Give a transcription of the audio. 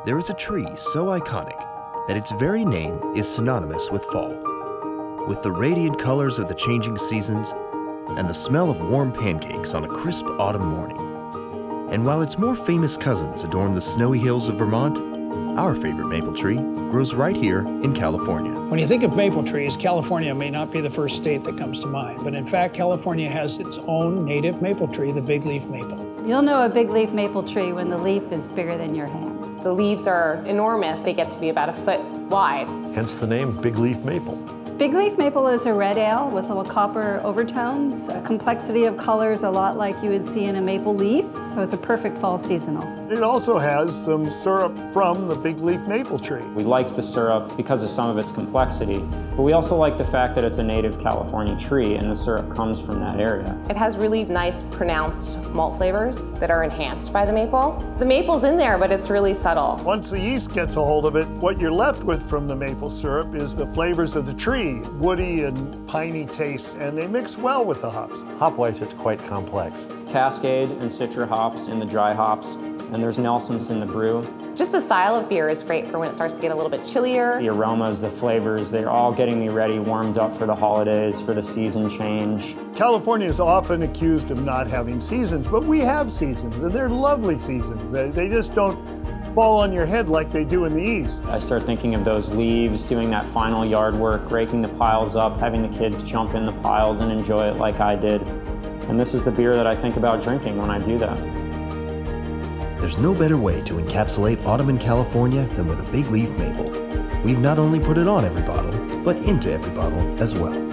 There is a tree so iconic that its very name is synonymous with fall. With the radiant colors of the changing seasons and the smell of warm pancakes on a crisp autumn morning. And while its more famous cousins adorn the snowy hills of Vermont, our favorite maple tree grows right here in California. When you think of maple trees, California may not be the first state that comes to mind, but in fact, California has its own native maple tree, the BigLeaf Maple. You'll know a big-leaf maple tree when the leaf is bigger than your hand. The leaves are enormous. They get to be about a foot wide. Hence the name BigLeaf Maple. BigLeaf Maple is a red ale with little copper overtones, a complexity of colors a lot like you would see in a maple leaf, so it's a perfect fall seasonal. It also has some syrup from the BigLeaf maple tree. We like the syrup because of some of its complexity, but we also like the fact that it's a native California tree and the syrup comes from that area. It has really nice pronounced malt flavors that are enhanced by the maple. The maple's in there, but it's really subtle. Once the yeast gets a hold of it, what you're left with from the maple syrup is the flavors of the tree, woody and piney taste, and they mix well with the hops. Hop-wise, it's quite complex. Cascade and Citra hops in the dry hops, and there's Nelson's in the brew. Just the style of beer is great for when it starts to get a little bit chillier. The aromas, the flavors, they're all getting me ready, warmed up for the holidays, for the season change. California is often accused of not having seasons, but we have seasons, and they're lovely seasons. They just don't fall on your head like they do in the East. I start thinking of those leaves, doing that final yard work, raking the piles up, having the kids jump in the piles and enjoy it like I did. And this is the beer that I think about drinking when I do that. There's no better way to encapsulate autumn in California than with a BigLeaf Maple. We've not only put it on every bottle, but into every bottle as well.